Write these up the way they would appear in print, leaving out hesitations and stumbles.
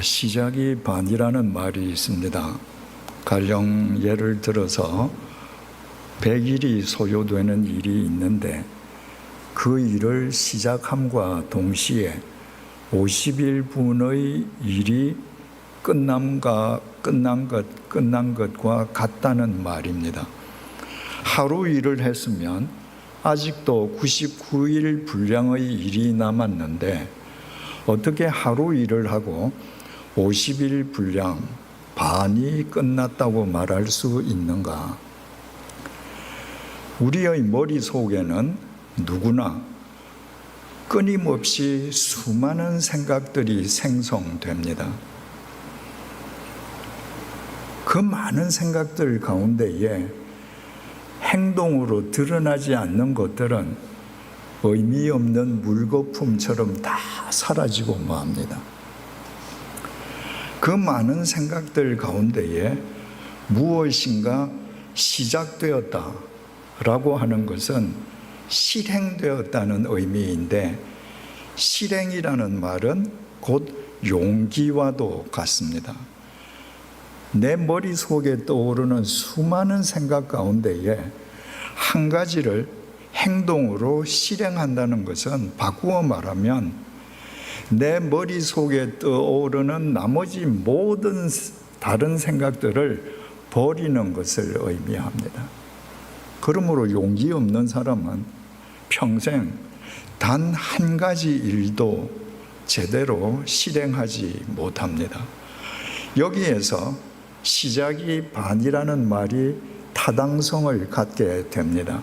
시작이 반이라는 말이 있습니다. 가령 예를 들어서 100일이 소요되는 일이 있는데 그 일을 시작함과 동시에 50일분의 일이 끝난 것과 같다는 말입니다. 하루 일을 했으면 아직도 99일 분량의 일이 남았는데 어떻게 하루 일을 하고 50일 분량 반이 끝났다고 말할 수 있는가? 우리의 머릿속에는 누구나 끊임없이 수많은 생각들이 생성됩니다. 그 많은 생각들 가운데에 행동으로 드러나지 않는 것들은 의미 없는 물거품처럼 다 사라지고 맙니다. 그 많은 생각들 가운데에 무엇인가 시작되었다라고 하는 것은 실행되었다는 의미인데, 실행이라는 말은 곧 용기와도 같습니다. 내 머릿속에 떠오르는 수많은 생각 가운데에 한 가지를 행동으로 실행한다는 것은 바꾸어 말하면 내 머릿속에 떠오르는 나머지 모든 다른 생각들을 버리는 것을 의미합니다. 그러므로 용기 없는 사람은 평생 단 한 가지 일도 제대로 실행하지 못합니다. 여기에서 시작이 반이라는 말이 타당성을 갖게 됩니다.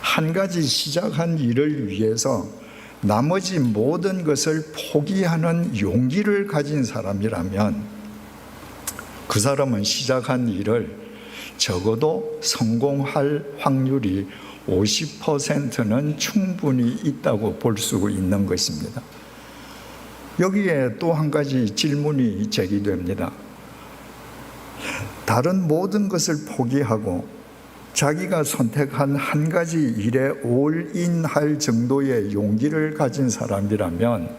한 가지 시작한 일을 위해서 나머지 모든 것을 포기하는 용기를 가진 사람이라면 그 사람은 시작한 일을 적어도 성공할 확률이 50%는 충분히 있다고 볼 수 있는 것입니다. 여기에 또 한 가지 질문이 제기됩니다. 다른 모든 것을 포기하고 자기가 선택한 한 가지 일에 올인할 정도의 용기를 가진 사람이라면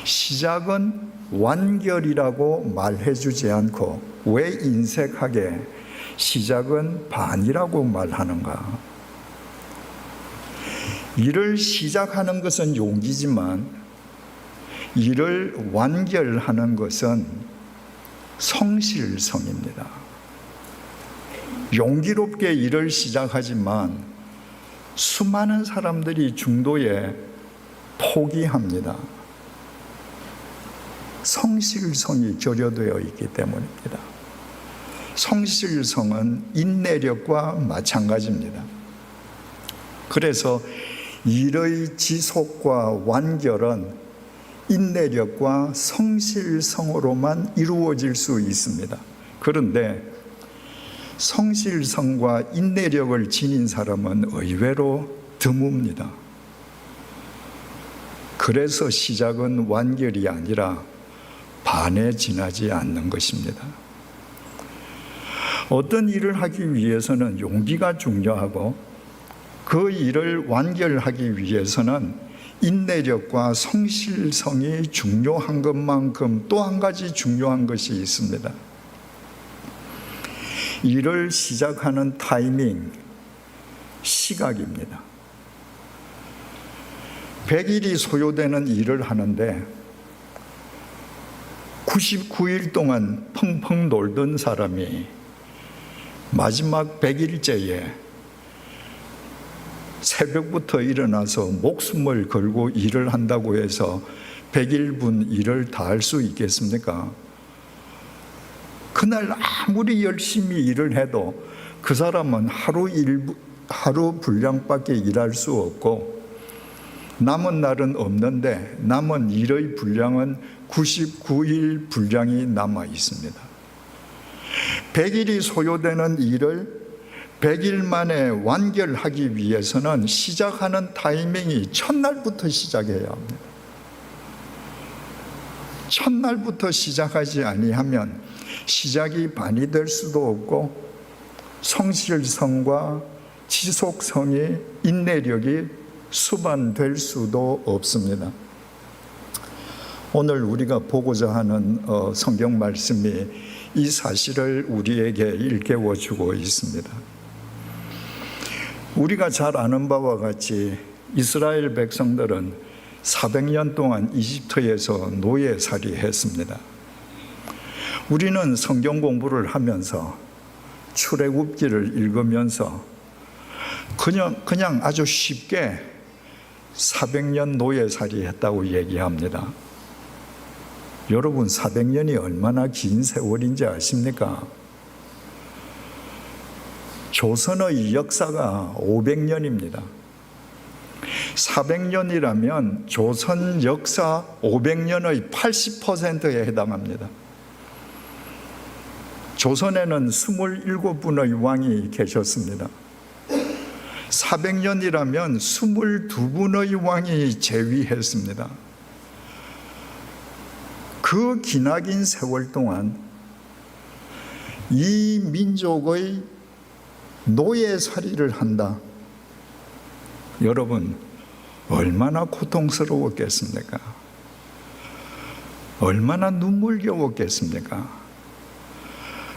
시작은 완결이라고 말해주지 않고 왜 인색하게 시작은 반이라고 말하는가? 일을 시작하는 것은 용기지만 일을 완결하는 것은 성실성입니다. 용기롭게 일을 시작하지만 수많은 사람들이 중도에 포기합니다. 성실성이 결여되어 있기 때문입니다. 성실성은 인내력과 마찬가지입니다. 그래서 일의 지속과 완결은 인내력과 성실성으로만 이루어질 수 있습니다. 그런데 성실성과 인내력을 지닌 사람은 의외로 드뭅니다. 그래서 시작은 완결이 아니라 반에 지나지 않는 것입니다. 어떤 일을 하기 위해서는 용기가 중요하고 그 일을 완결하기 위해서는 인내력과 성실성이 중요한 것만큼 또 한 가지 중요한 것이 있습니다. 일을 시작하는 타이밍, 시각입니다. 100일이 소요되는 일을 하는데 99일 동안 펑펑 놀던 사람이 마지막 100일째에 새벽부터 일어나서 목숨을 걸고 일을 한다고 해서 100일분 일을 다 할 수 있겠습니까? 그날 아무리 열심히 일을 해도 그 사람은 하루 분량밖에 일할 수 없고 남은 날은 없는데 남은 일의 분량은 99일 분량이 남아 있습니다. 100일이 소요되는 일을 100일 만에 완결하기 위해서는 시작하는 타이밍이 첫날부터 시작해야 합니다. 첫날부터 시작하지 아니하면 시작이 반이 될 수도 없고 성실성과 지속성이, 인내력이 수반될 수도 없습니다. 오늘 우리가 보고자 하는 성경 말씀이 이 사실을 우리에게 일깨워 주고 있습니다. 우리가 잘 아는 바와 같이 이스라엘 백성들은 400년 동안 이집트에서 노예살이 했습니다. 우리는 성경 공부를 하면서 출애굽기를 읽으면서 그냥 아주 쉽게 400년 노예살이 했다고 얘기합니다. 여러분, 400년이 얼마나 긴 세월인지 아십니까? 조선의 역사가 500년입니다. 400년이라면 조선 역사 500년의 80%에 해당합니다. 조선에는 27분의 왕이 계셨습니다. 400년이라면 22분의 왕이 재위했습니다. 그 기나긴 세월 동안 이 민족의 노예살이를 한다. 여러분, 얼마나 고통스러웠겠습니까? 얼마나 눈물겨웠겠습니까?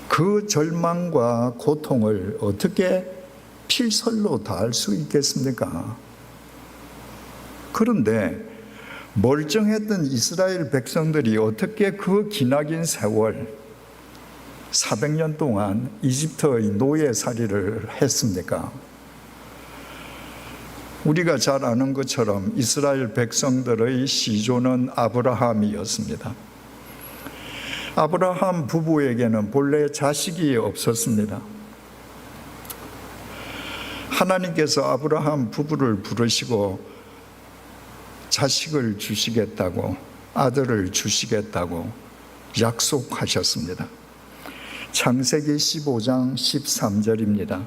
그 절망과 고통을 어떻게 필설로 다할 수 있겠습니까? 그런데 멀쩡했던 이스라엘 백성들이 어떻게 그 기나긴 세월 400년 동안 이집트의 노예살이를 했습니까? 우리가 잘 아는 것처럼 이스라엘 백성들의 시조는 아브라함이었습니다. 아브라함 부부에게는 본래 자식이 없었습니다. 하나님께서 아브라함 부부를 부르시고 자식을 주시겠다고, 아들을 주시겠다고 약속하셨습니다. 창세기 15장 13절입니다.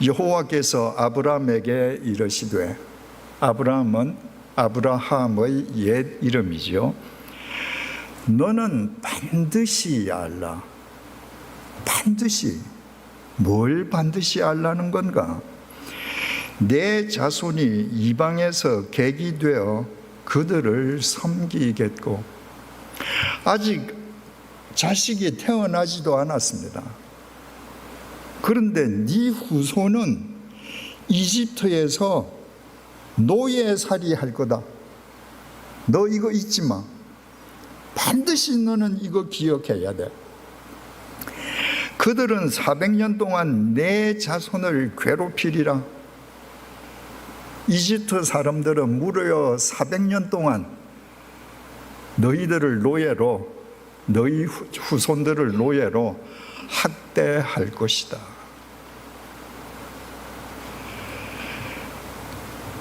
여호와께서 아브라함에게 이르시되, 아브라함은 아브라함의 옛 이름이지요. 너는 반드시 알라. 반드시. 뭘 반드시 알라는 건가? 내 자손이 이방에서 객이 되어 그들을 섬기겠고. 아직 자식이 태어나지도 않았습니다. 그런데 네 후손은 이집트에서 노예살이 할 거다. 너 이거 잊지 마. 반드시 너는 이거 기억해야 돼. 그들은 400년 동안 내 자손을 괴롭히리라. 이집트 사람들은 무려 400년 동안 너희들을 노예로, 너희 후손들을 노예로 학대할 것이다.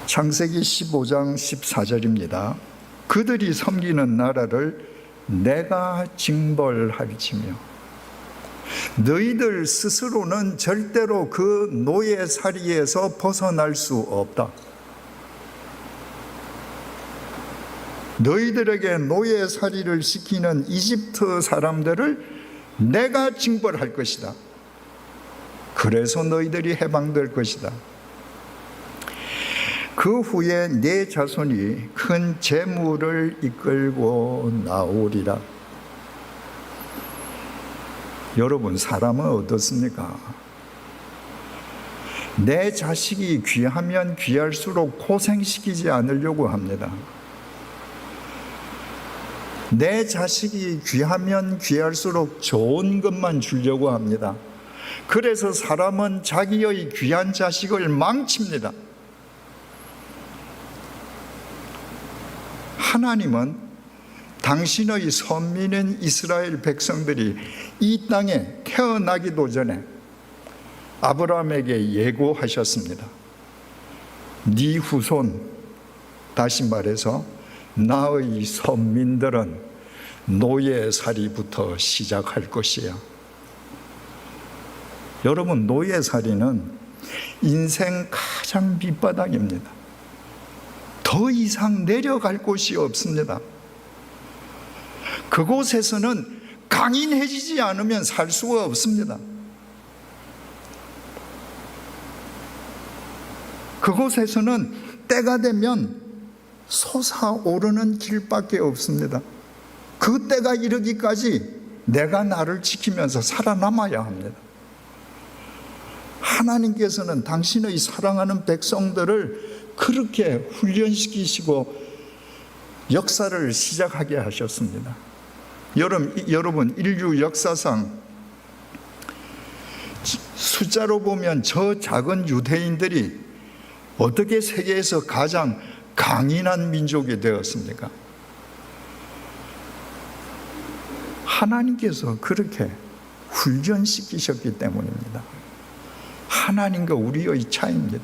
창세기 15장 14절입니다. 그들이 섬기는 나라를 내가 징벌할지며 너희들 스스로는 절대로 그 노예살이에서 벗어날 수 없다. 너희들에게 노예살이를 시키는 이집트 사람들을 내가 징벌할 것이다. 그래서 너희들이 해방될 것이다. 그 후에 내 자손이 큰 재물을 이끌고 나오리라. 여러분, 사람은 어떻습니까? 내 자식이 귀하면 귀할수록 고생시키지 않으려고 합니다. 내 자식이 귀하면 귀할수록 좋은 것만 주려고 합니다. 그래서 사람은 자기의 귀한 자식을 망칩니다. 하나님은 당신의 선민인 이스라엘 백성들이 이 땅에 태어나기도 전에 아브라함에게 예고하셨습니다. 네 후손, 다시 말해서 나의 선민들은 노예살이부터 시작할 것이야. 여러분, 노예살이는 인생 가장 밑바닥입니다. 더 이상 내려갈 곳이 없습니다. 그곳에서는 강인해지지 않으면 살 수가 없습니다. 그곳에서는 때가 되면 솟아오르는 길밖에 없습니다. 그 때가 이르기까지 내가 나를 지키면서 살아남아야 합니다. 하나님께서는 당신의 사랑하는 백성들을 그렇게 훈련시키시고 역사를 시작하게 하셨습니다. 여러분, 인류 역사상 숫자로 보면 저 작은 유대인들이 어떻게 세계에서 가장 강인한 민족이 되었습니까? 하나님께서 그렇게 훈련시키셨기 때문입니다. 하나님과 우리의 차이입니다.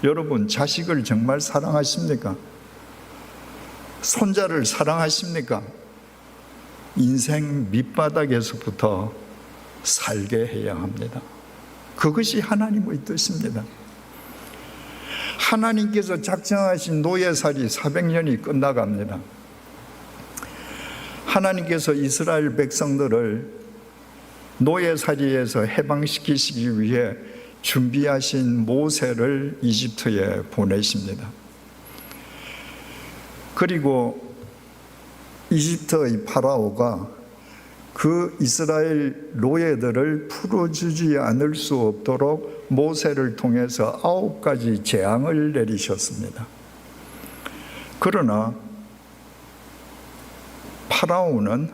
여러분, 자식을 정말 사랑하십니까? 손자를 사랑하십니까? 인생 밑바닥에서부터 살게 해야 합니다. 그것이 하나님의 뜻입니다. 하나님께서 작정하신 노예살이 400년이 끝나갑니다. 하나님께서 이스라엘 백성들을 노예살이에서 해방시키시기 위해 준비하신 모세를 이집트에 보내십니다. 그리고 이집트의 파라오가 그 이스라엘 노예들을 풀어주지 않을 수 없도록 모세를 통해서 9가지 재앙을 내리셨습니다. 그러나 파라오는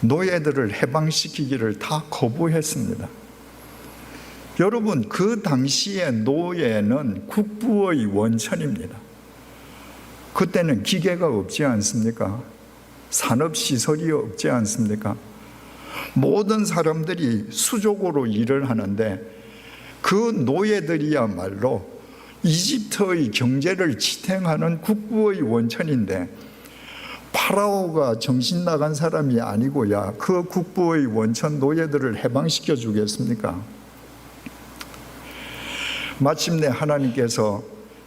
노예들을 해방시키기를 다 거부했습니다. 여러분, 그 당시의 노예는 국부의 원천입니다. 그때는 기계가 없지 않습니까? 산업시설이 없지 않습니까? 모든 사람들이 수족으로 일을 하는데 그 노예들이야말로 이집트의 경제를 지탱하는 국부의 원천인데 파라오가 정신 나간 사람이 아니고야 그 국부의 원천 노예들을 해방시켜 주겠습니까? 마침내 하나님께서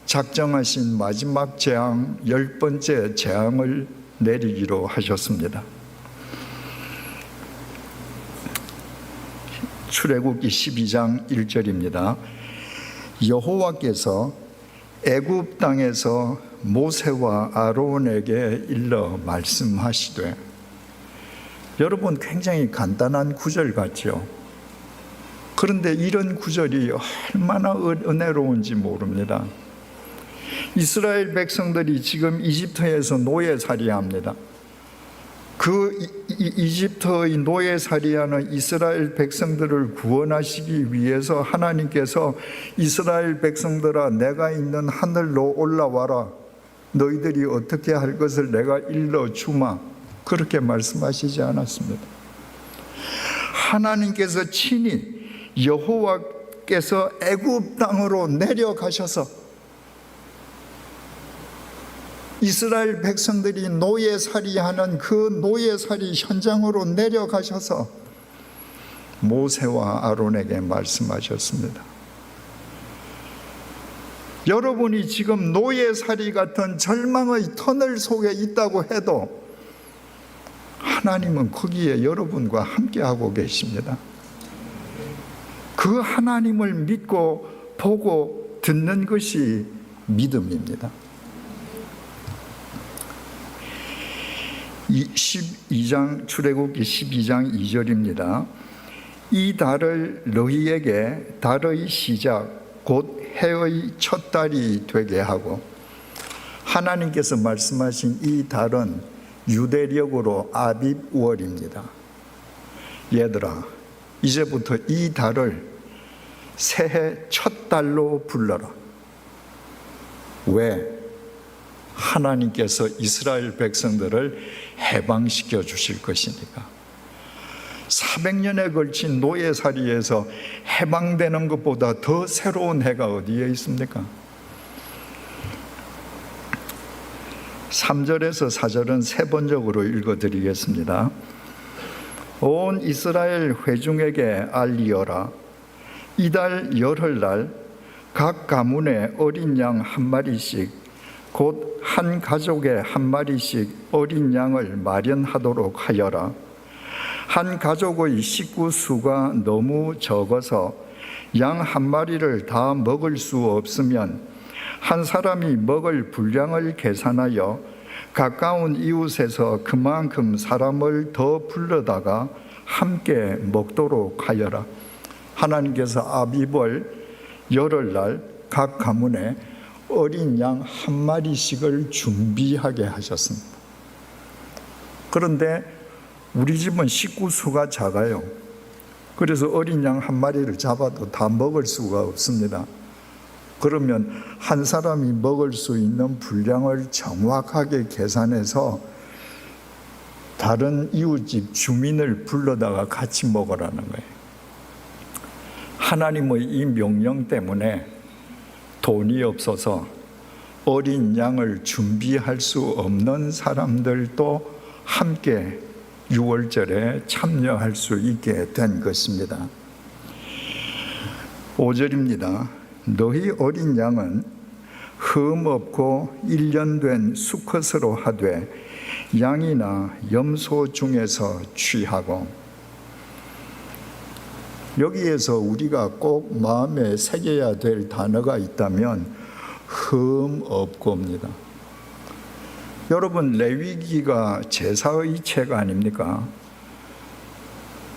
작정하신 마지막 재앙, 10번째 재앙을 내리기로 하셨습니다. 출애굽기 12장 1절입니다. 여호와께서 애굽 땅에서 모세와 아론에게 일러 말씀하시되, 여러분, 굉장히 간단한 구절 같죠? 그런데 이런 구절이 얼마나 은혜로운지 모릅니다. 이스라엘 백성들이 지금 이집트에서 노예살이합니다. 그 이집트의 노예살이하는 이스라엘 백성들을 구원하시기 위해서 하나님께서 이스라엘 백성들아, 내가 있는 하늘로 올라와라. 너희들이 어떻게 할 것을 내가 일러주마. 그렇게 말씀하시지 않았습니다. 하나님께서 친히 여호와께서 애굽 땅으로 내려가셔서 이스라엘 백성들이 노예살이하는 그 노예살이 현장으로 내려가셔서 모세와 아론에게 말씀하셨습니다. 여러분이 지금 노예살이 같은 절망의 터널 속에 있다고 해도 하나님은 거기에 여러분과 함께하고 계십니다. 그 하나님을 믿고 보고 듣는 것이 믿음입니다. 12장 출애굽기 12장 2절입니다. 이 달을 너희에게 달의 시작 곧 해의 첫 달이 되게 하고, 하나님께서 말씀하신 이 달은 유대력으로 아빕월입니다. 얘들아, 이제부터 이 달을 새해 첫 달로 불러라. 왜? 하나님께서 이스라엘 백성들을 해방시켜 주실 것이니까. 400년에 걸친 노예살이에서 해방되는 것보다 더 새로운 해가 어디에 있습니까? 3절에서 4절은 세 번적으로 읽어드리겠습니다. 온 이스라엘 회중에게 알리어라. 이달 열흘날 각 가문에 어린 양 한 마리씩 곧 한 가족에 한 마리씩 어린 양을 마련하도록 하여라. 한 가족의 식구 수가 너무 적어서 양 한 마리를 다 먹을 수 없으면 한 사람이 먹을 분량을 계산하여 가까운 이웃에서 그만큼 사람을 더 불러다가 함께 먹도록 하여라. 하나님께서 아비벌 열흘날 각 가문에 어린 양 한 마리씩을 준비하게 하셨습니다. 그런데 우리 집은 식구 수가 작아요. 그래서 어린 양 한 마리를 잡아도 다 먹을 수가 없습니다. 그러면 한 사람이 먹을 수 있는 분량을 정확하게 계산해서 다른 이웃집 주민을 불러다가 같이 먹으라는 거예요. 하나님의 이 명령 때문에 돈이 없어서 어린 양을 준비할 수 없는 사람들도 함께 유월절에 참여할 수 있게 된 것입니다. 5절입니다. 너희 어린 양은 흠 없고 1년 된 수컷으로 하되 양이나 염소 중에서 취하고. 여기에서 우리가 꼭 마음에 새겨야 될 단어가 있다면 흠 없고입니다. 여러분, 레위기가 제사의 책 아닙니까?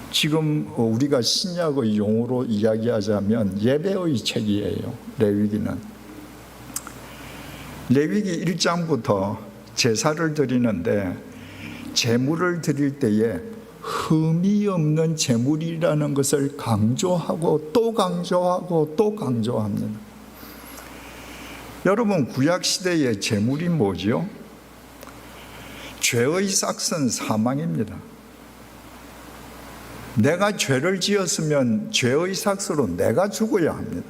지금 우리가 신약의 용어로 이야기하자면 예배의 책이에요. 레위기는 레위기 1장부터 제사를 드리는데 제물을 드릴 때에 흠이 없는 제물이라는 것을 강조하고 또 강조하고 또 강조합니다. 여러분, 구약시대의 제물이 뭐죠? 죄의 삭은 사망입니다. 내가 죄를 지었으면 죄의 삭으로 내가 죽어야 합니다.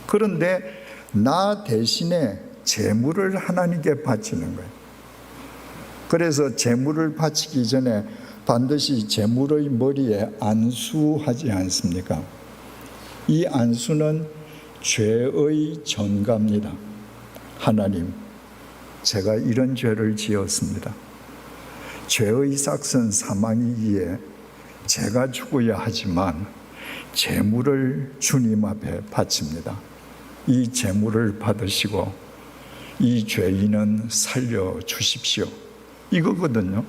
그런데 나 대신에 제물을 하나님께 바치는 거예요. 그래서 제물을 바치기 전에 반드시 제물의 머리에 안수하지 않습니까? 이 안수는 죄의 전가입니다. 하나님, 제가 이런 죄를 지었습니다. 죄의 삭은 사망이기에 제가 죽어야 하지만 제물을 주님 앞에 바칩니다. 이 제물을 받으시고 이 죄인은 살려주십시오. 이거거든요.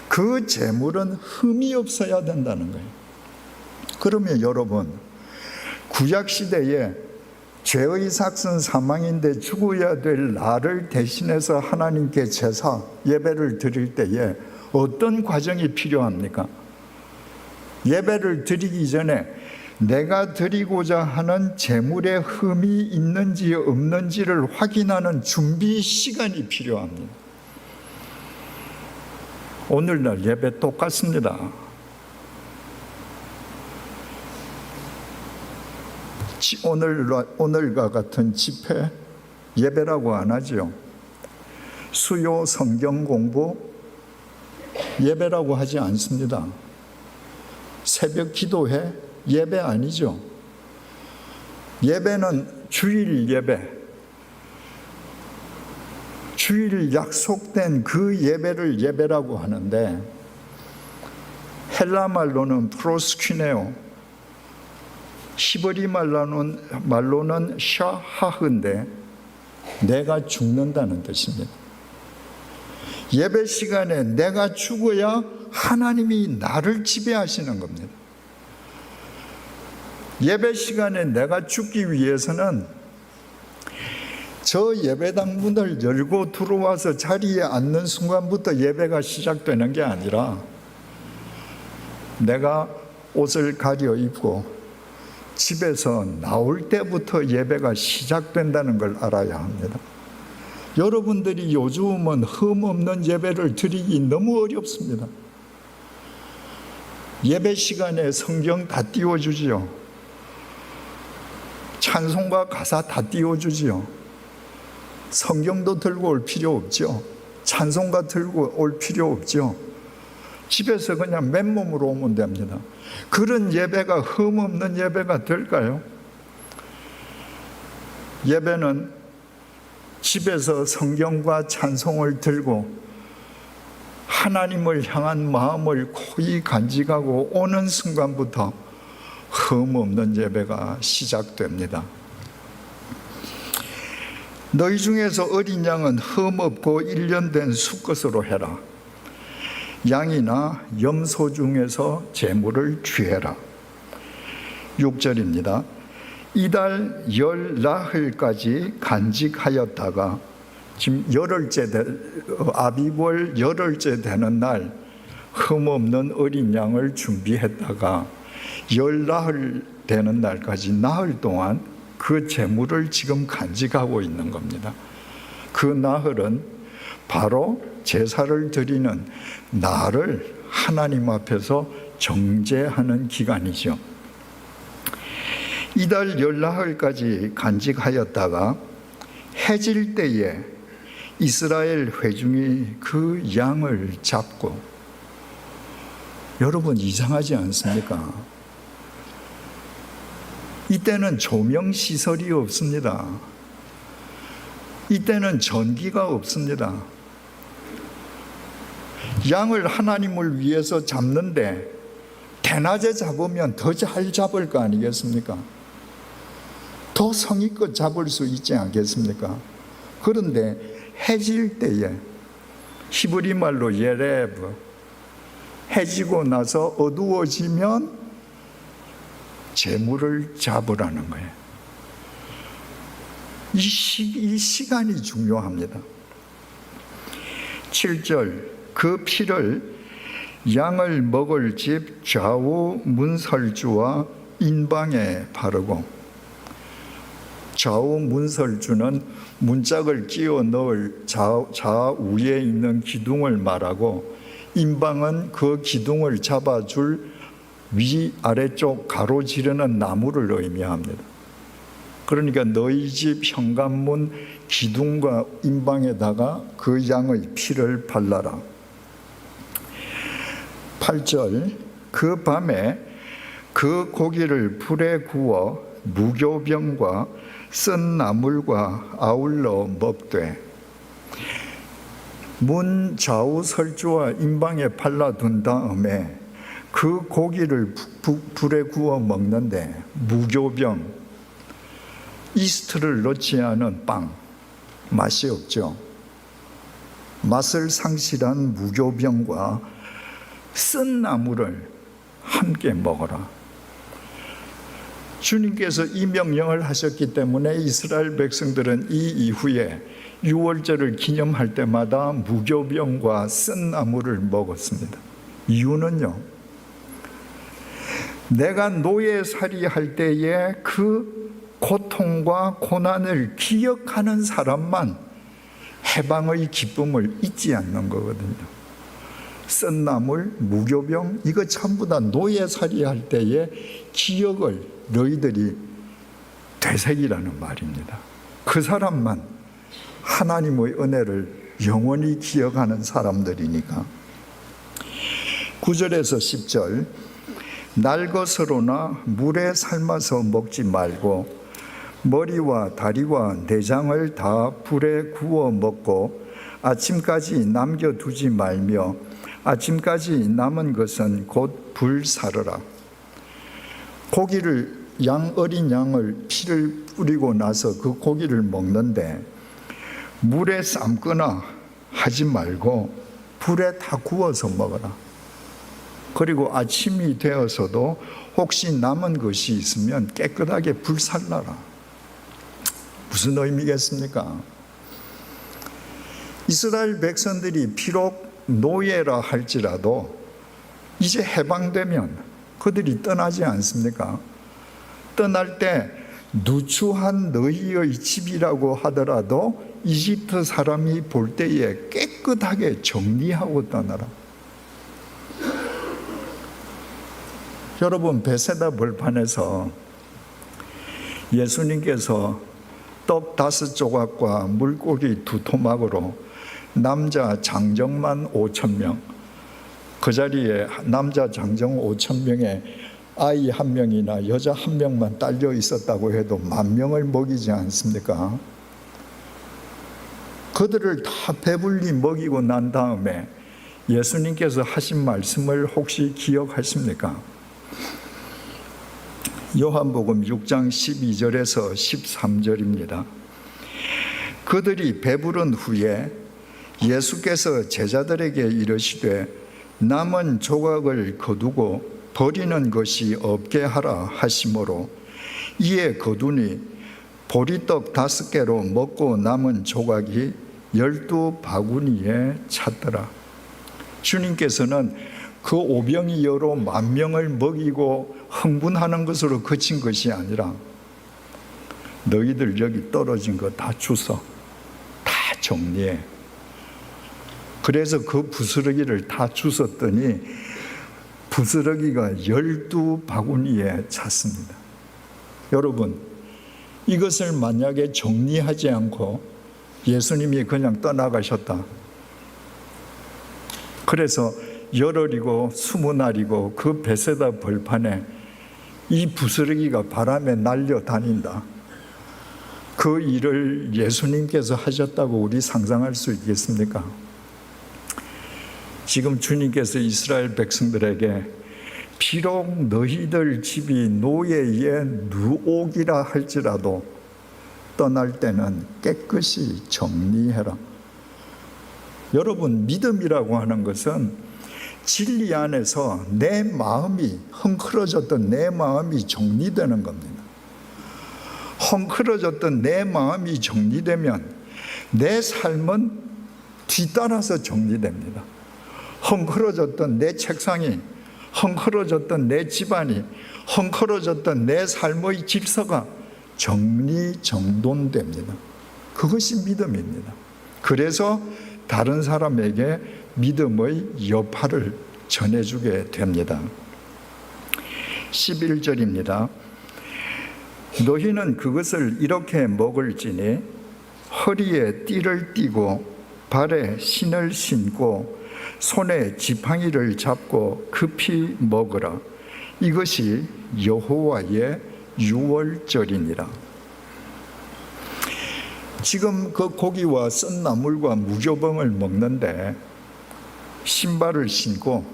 그 제물은 흠이 없어야 된다는 거예요. 그러면 여러분, 구약시대에 죄의 삭은 사망인데 죽어야 될 나를 대신해서 하나님께 제사, 예배를 드릴 때에 어떤 과정이 필요합니까? 예배를 드리기 전에 내가 드리고자 하는 제물에 흠이 있는지 없는지를 확인하는 준비 시간이 필요합니다. 오늘날 예배 똑같습니다. 오늘과 같은 집회 예배라고 안 하죠. 수요 성경 공부 예배라고 하지 않습니다. 새벽 기도회 예배 아니죠. 예배는 주일 예배, 주일 약속된 그 예배를 예배라고 하는데 헬라 말로는 프로스퀴네오, 히브리 말로는 샤하흐인데 내가 죽는다는 뜻입니다. 예배 시간에 내가 죽어야 하나님이 나를 지배하시는 겁니다. 예배 시간에 내가 죽기 위해서는 저 예배당 문을 열고 들어와서 자리에 앉는 순간부터 예배가 시작되는 게 아니라 내가 옷을 가려입고 집에서 나올 때부터 예배가 시작된다는 걸 알아야 합니다. 여러분들이 요즘은 흠 없는 예배를 드리기 너무 어렵습니다. 예배 시간에 성경 다 띄워주지요. 찬송가 가사 다 띄워주지요. 성경도 들고 올 필요 없죠. 찬송가 들고 올 필요 없죠. 집에서 그냥 맨몸으로 오면 됩니다. 그런 예배가 흠 없는 예배가 될까요? 예배는 집에서 성경과 찬송을 들고 하나님을 향한 마음을 고이 간직하고 오는 순간부터 흠 없는 예배가 시작됩니다. 너희 중에서 어린 양은 흠없고 1년 된 수컷으로 해라. 양이나 염소 중에서 제물을 취해라. 6절입니다. 이달 열나흘까지 간직하였다가, 지금 아비월 열흘째 되는 날 흠없는 어린 양을 준비했다가 열나흘 되는 날까지 나흘 동안 그 제물을 지금 간직하고 있는 겁니다. 그 나흘은 바로 제사를 드리는 날을 하나님 앞에서 정죄하는 기간이죠. 이달 열나흘까지 간직하였다가 해질 때에 이스라엘 회중이 그 양을 잡고, 여러분 이상하지 않습니까? 이때는 조명시설이 없습니다. 이때는 전기가 없습니다. 양을 하나님을 위해서 잡는데 대낮에 잡으면 더 잘 잡을 거 아니겠습니까? 더 성의껏 잡을 수 있지 않겠습니까? 그런데 해질 때에, 히브리 말로 예레브, 해지고 나서 어두워지면 제물을 잡으라는 거예요. 이 시간이 중요합니다. 7절, 그 피를 양을 먹을 집 좌우 문설주와 인방에 바르고, 좌우 문설주는 문짝을 끼워 넣을 좌우에 있는 기둥을 말하고, 인방은 그 기둥을 잡아줄 위 아래쪽 가로지르는 나무를 의미합니다. 그러니까 너희 집 현관문 기둥과 인방에다가 그 양의 피를 발라라. 8절, 그 밤에 그 고기를 불에 구워 무교병과 쓴 나물과 아울러 먹되, 문 좌우 설주와 인방에 발라둔 다음에 그 고기를 불에 구워 먹는데, 무교병, 이스트를 넣지 않은 빵, 맛이 없죠. 맛을 상실한 무교병과 쓴 나물을 함께 먹어라. 주님께서 이 명령을 하셨기 때문에 이스라엘 백성들은 이 이후에 유월절을 기념할 때마다 무교병과 쓴 나물을 먹었습니다. 이유는요, 내가 노예살이 할 때에 그 고통과 고난을 기억하는 사람만 해방의 기쁨을 잊지 않는 거거든요. 쓴 나물, 무교병, 이거 전부 다 노예살이 할 때의 기억을 너희들이 되새기라는 말입니다. 그 사람만 하나님의 은혜를 영원히 기억하는 사람들이니까. 9절에서 10절, 날것으로나 물에 삶아서 먹지 말고 머리와 다리와 내장을 다 불에 구워 먹고 아침까지 남겨두지 말며 아침까지 남은 것은 곧 불사르라. 고기를, 어린 양을 피를 뿌리고 나서 그 고기를 먹는데 물에 삶거나 하지 말고 불에 다 구워서 먹어라. 그리고 아침이 되어서도 혹시 남은 것이 있으면 깨끗하게 불살라라. 무슨 의미겠습니까? 이스라엘 백성들이 비록 노예라 할지라도 이제 해방되면 그들이 떠나지 않습니까? 떠날 때 누추한 너희의 집이라고 하더라도 이집트 사람이 볼 때에 깨끗하게 정리하고 떠나라. 여러분, 베세다 벌판에서 예수님께서 떡 5조각과 물고기 2토막으로 남자 장정만 5,000명, 그 자리에 남자 장정 5,000명에 아이 1명이나 여자 1명만 딸려 있었다고 해도 10,000명을 먹이지 않습니까? 그들을 다 배불리 먹이고 난 다음에 예수님께서 하신 말씀을 혹시 기억하십니까? 요한복음 6장 12절에서 13절입니다. 그들이 배부른 후에 예수께서 제자들에게 이르시되 남은 조각을 거두고 버리는 것이 없게 하라 하시므로 이에 거두니 보리떡 5개로 먹고 남은 조각이 12바구니에 찼더라. 주님께서는 그 오병이어로 10,000명을 먹이고 흥분하는 것으로 그친 것이 아니라 너희들 여기 떨어진 거 다 주워, 다 정리해. 그래서 그 부스러기를 다 주웠더니 부스러기가 12바구니에 찼습니다. 여러분, 이것을 만약에 정리하지 않고 예수님이 그냥 떠나가셨다. 그래서 열흘이고 20날이고 그 베세다 벌판에 이 부스러기가 바람에 날려다닌다. 그 일을 예수님께서 하셨다고 우리 상상할 수 있겠습니까? 지금 주님께서 이스라엘 백성들에게 비록 너희들 집이 노예의 누옥이라 할지라도 떠날 때는 깨끗이 정리해라. 여러분, 믿음이라고 하는 것은 진리 안에서 내 마음이 헝클어졌던 내 마음이 정리되는 겁니다. 헝클어졌던 내 마음이 정리되면 내 삶은 뒤따라서 정리됩니다. 헝클어졌던 내 책상이, 헝클어졌던 내 집안이, 헝클어졌던 내 삶의 질서가 정리정돈됩니다. 그것이 믿음입니다. 그래서 다른 사람에게 믿음의 여파를 전해주게 됩니다. 11절입니다. 너희는 그것을 이렇게 먹을지니 허리에 띠를 띠고 발에 신을 신고 손에 지팡이를 잡고 급히 먹으라. 이것이 여호와의 유월절이니라. 지금 그 고기와 썬 나물과 무교병을 먹는데 신발을 신고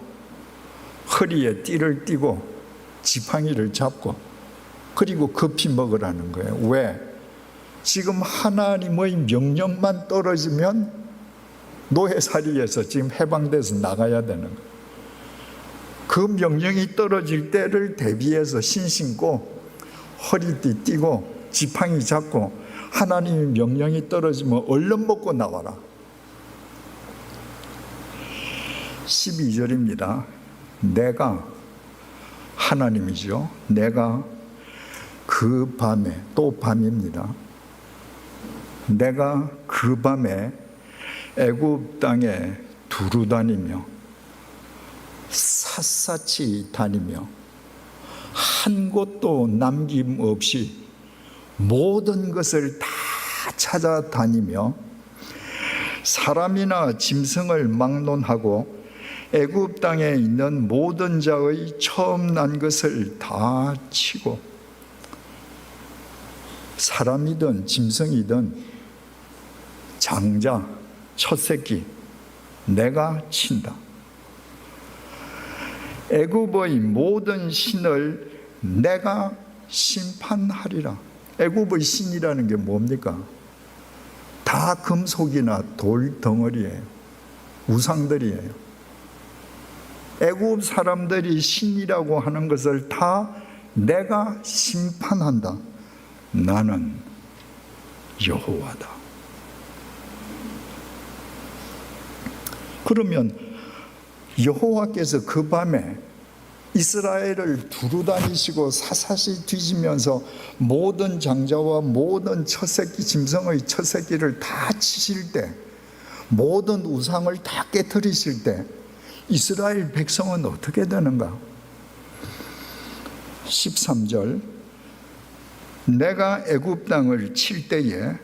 허리에 띠를 띠고 지팡이를 잡고 그리고 급히 먹으라는 거예요. 왜? 지금 하나님의 명령만 떨어지면 노예살이에서 지금 해방돼서 나가야 되는 거예요. 그 명령이 떨어질 때를 대비해서 신고 허리띠 띠고 지팡이 잡고 하나님의 명령이 떨어지면 얼른 먹고 나와라. 12절입니다. 내가 하나님이죠. 내가 그 밤에, 또 밤입니다. 내가 그 밤에 애굽 땅에 두루 다니며 샅샅이 다니며 한 곳도 남김없이 모든 것을 다 찾아다니며 사람이나 짐승을 막론하고 애굽 땅에 있는 모든 자의 처음 난 것을 다 치고 사람이든 짐승이든 장자, 첫 새끼 내가 친다. 애굽의 모든 신을 내가 심판하리라. 애굽의 신이라는 게 뭡니까? 다 금속이나 돌 덩어리예요. 우상들이에요. 애굽 사람들이 신이라고 하는 것을 다 내가 심판한다. 나는 여호와다. 그러면 여호와께서 그 밤에 이스라엘을 두루 다니시고 사사시 뒤지면서 모든 장자와 모든 첫새끼, 짐승의 첫새끼를 다 치실 때, 모든 우상을 다 깨뜨리실 때 이스라엘 백성은 어떻게 되는가? 13절 내가 애굽 땅을 칠 때에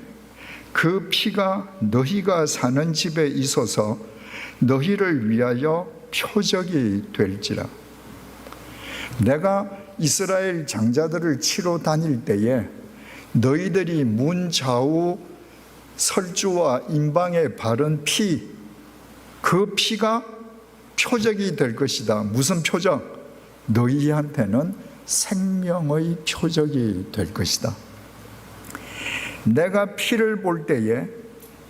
그 피가 너희가 사는 집에 있어서 너희를 위하여 표적이 될지라. 내가 이스라엘 장자들을 치러 다닐 때에 너희들이 문 좌우 설주와 임방에 바른 피, 그 피가 표적이 될 것이다. 무슨 표적? 너희한테는 생명의 표적이 될 것이다. 내가 피를 볼 때에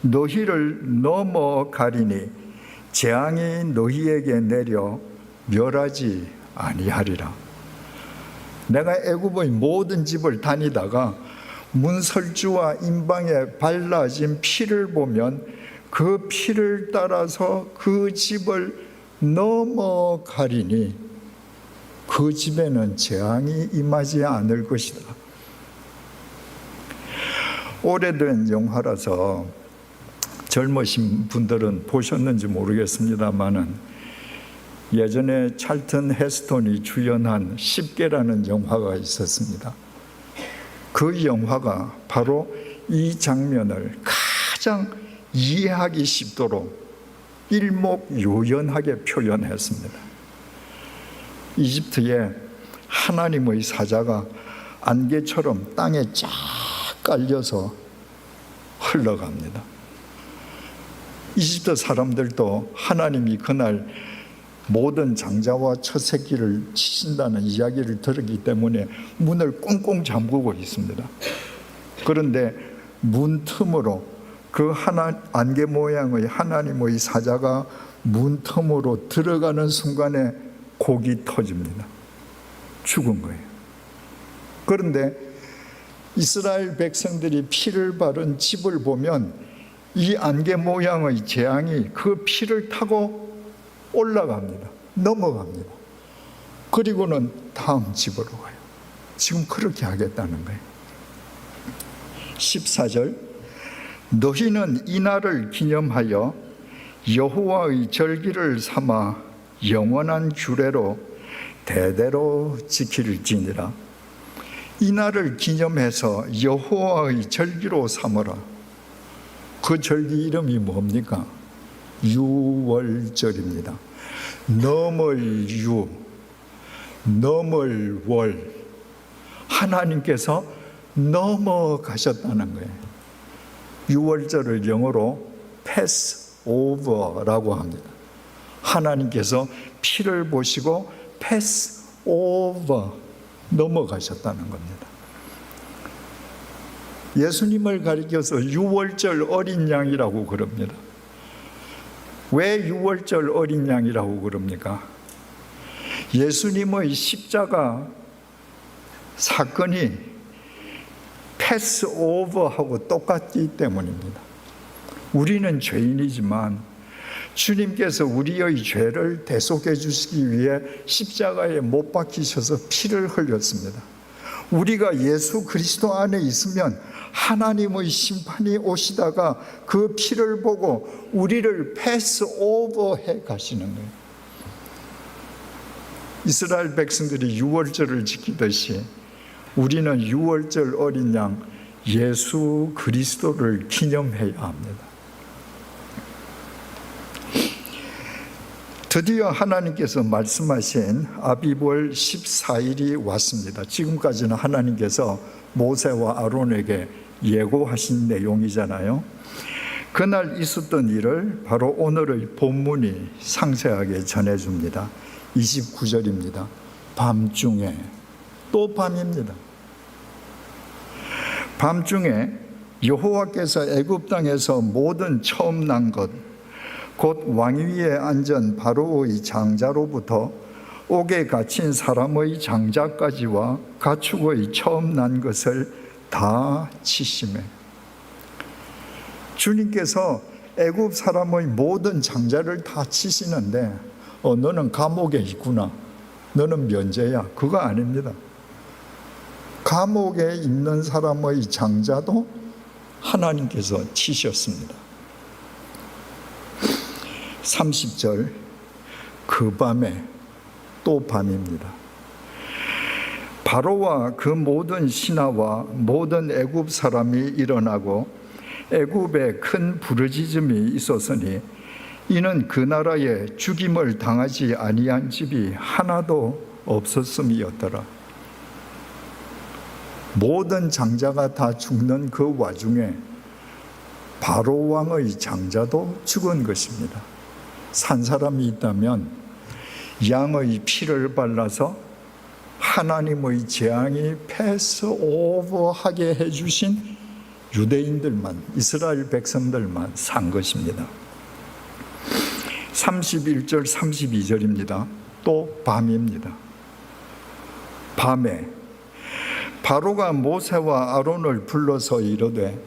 너희를 넘어가리니 재앙이 너희에게 내려 멸하지 아니하리라. 내가 애굽의 모든 집을 다니다가 문설주와 임방에 발라진 피를 보면 그 피를 따라서 그 집을 넘어가리니 그 집에는 재앙이 임하지 않을 것이다. 오래된 영화라서 젊으신 분들은 보셨는지 모르겠습니다만은 예전에 찰튼 헤스톤이 주연한 10개라는 영화가 있었습니다. 그 영화가 바로 이 장면을 가장 이해하기 쉽도록 일목요연하게 표현했습니다. 이집트에 하나님의 사자가 안개처럼 땅에 쫙 깔려서 흘러갑니다. 이집트 사람들도 하나님이 그날 모든 장자와 첫 새끼를 치신다는 이야기를 들었기 때문에 문을 꽁꽁 잠그고 있습니다. 그런데 문 틈으로 그 안개 모양의 하나님의 사자가 문 틈으로 들어가는 순간에 곡이 터집니다. 죽은 거예요. 그런데 이스라엘 백성들이 피를 바른 집을 보면 이 안개 모양의 재앙이 그 피를 타고 올라갑니다. 넘어갑니다. 그리고는 다음 집으로 가요. 지금 그렇게 하겠다는 거예요. 14절 너희는 이날을 기념하여 여호와의 절기를 삼아 영원한 규례로 대대로 지킬지니라. 이날을 기념해서 여호와의 절기로 삼으라. 그 절기 이름이 뭡니까? 유월절입니다. 넘을 유, 넘을 월. 하나님께서 넘어가셨다는 거예요. 유월절을 영어로 패스오버라고 합니다. 하나님께서 피를 보시고 패스오버, 넘어가셨다는 겁니다. 예수님을 가리켜서 유월절 어린 양이라고 그럽니다. 왜 유월절 어린 양이라고 그럽니까? 예수님의 십자가 사건이 패스오버하고 똑같기 때문입니다. 우리는 죄인이지만 주님께서 우리의 죄를 대속해 주시기 위해 십자가에 못 박히셔서 피를 흘렸습니다. 우리가 예수 그리스도 안에 있으면 하나님의 심판이 오시다가 그 피를 보고 우리를 패스오버해 가시는 거예요. 이스라엘 백성들이 유월절을 지키듯이 우리는 유월절 어린 양 예수 그리스도를 기념해야 합니다. 드디어 하나님께서 말씀하신 아비벌 14일이 왔습니다. 지금까지는 하나님께서 모세와 아론에게 예고하신 내용이잖아요. 그날 있었던 일을 바로 오늘의 본문이 상세하게 전해줍니다. 29절입니다. 밤중에, 또 밤입니다. 밤중에 여호와께서 애굽 땅에서 모든 처음 난 것, 곧 왕위에 앉은 바로의 장자로부터 옥에 갇힌 사람의 장자까지와 가축의 처음 난 것을 다 치시매. 주님께서 애굽 사람의 모든 장자를 다 치시는데 너는 감옥에 있구나, 너는 면제야, 그거 아닙니다. 감옥에 있는 사람의 장자도 하나님께서 치셨습니다. 30절 그 밤에 또 밤입니다. 바로와 그 모든 신하와 모든 애굽 사람이 일어나고 애굽에 큰 부르짖음이 있었으니 이는 그 나라에 죽임을 당하지 아니한 집이 하나도 없었음이었더라. 모든 장자가 다 죽는 그 와중에 바로 왕의 장자도 죽은 것입니다. 산 사람이 있다면 양의 피를 발라서 하나님의 재앙이 패스오버하게 해주신 유대인들만, 이스라엘 백성들만 산 것입니다. 31절 32절입니다. 또 밤입니다. 밤에 바로가 모세와 아론을 불러서 이르되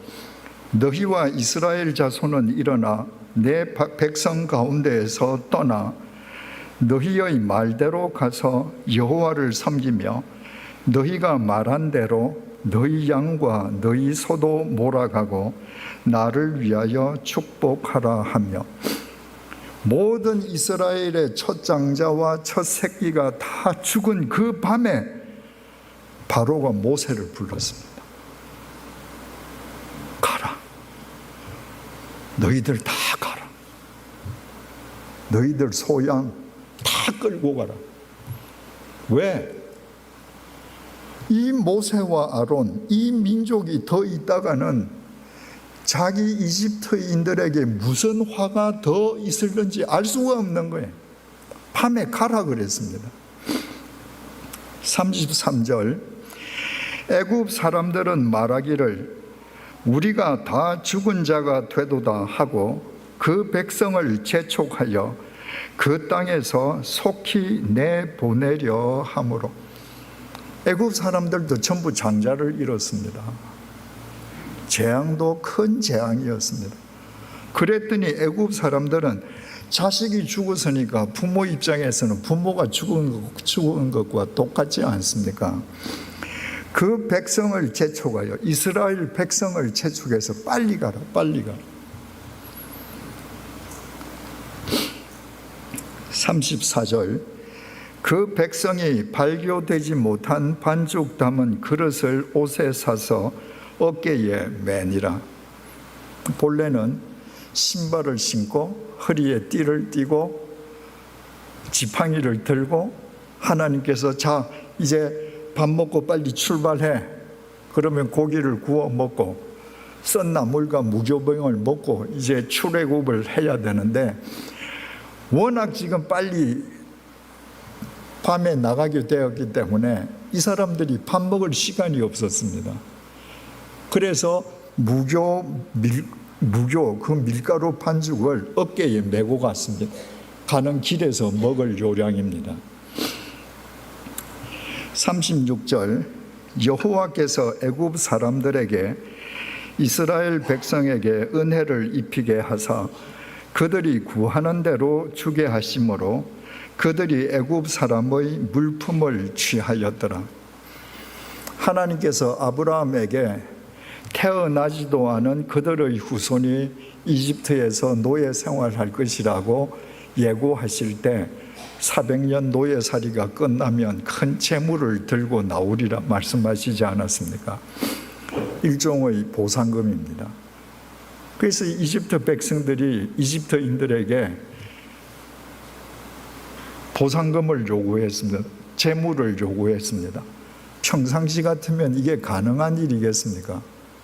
너희와 이스라엘 자손은 일어나 내 백성 가운데에서 떠나 너희의 말대로 가서 여호와를 섬기며 너희가 말한 대로 너희 양과 너희 소도 몰아가고 나를 위하여 축복하라 하며 모든 이스라엘의 첫 장자와 첫 새끼가 다 죽은 그 밤에 바로가 모세를 불렀습니다. 가라. 너희들 다 가라. 너희들 소양 다 끌고 가라. 왜? 이 모세와 아론, 이 민족이 더 있다가는 자기 이집트인들에게 무슨 화가 더 있을는지 알 수가 없는 거예요. 밤에 가라 그랬습니다. 33절 애굽 사람들은 말하기를 우리가 다 죽은 자가 되도다 하고 그 백성을 재촉하여 그 땅에서 속히 내보내려 하므로 애굽 사람들도 전부 장자를 잃었습니다. 재앙도 큰 재앙이었습니다. 그랬더니 애굽 사람들은 자식이 죽었으니까 부모 입장에서는 부모가 죽은 것과 똑같지 않습니까? 그 백성을 재촉하여 이스라엘 백성을 재촉해서 빨리 가라, 빨리 가라. 34절 그 백성이 발교되지 못한 반죽 담은 그릇을 옷에 사서 어깨에 매니라. 본래는 신발을 신고 허리에 띠를 띠고 지팡이를 들고 하나님께서 자 이제 밥 먹고 빨리 출발해. 그러면 고기를 구워 먹고 썬 나물과 무교병을 먹고 이제 출애굽을 해야 되는데 워낙 지금 빨리 밤에 나가게 되었기 때문에 이 사람들이 밥 먹을 시간이 없었습니다. 그래서 무교 그 밀가루 반죽을 어깨에 메고 갔습니다. 가는 길에서 먹을 요량입니다. 36절 여호와께서 애굽 사람들에게 이스라엘 백성에게 은혜를 입히게 하사 그들이 구하는 대로 주게 하심으로 그들이 애굽 사람의 물품을 취하였더라. 하나님께서 아브라함에게 태어나지도 않은 그들의 후손이 이집트에서 노예 생활할 것이라고 예고하실 때 400년 노예살이가 끝나면 큰 재물을 들고 나오리라 말씀하시지 않았습니까? 일종의 보상금입니다. 그래서 이집트 백성들이 이집트인들에게 보상금을 요구했습니다. 재물을 요구했습니다. 평상시 같으면 이게 가능한 일이겠습니까?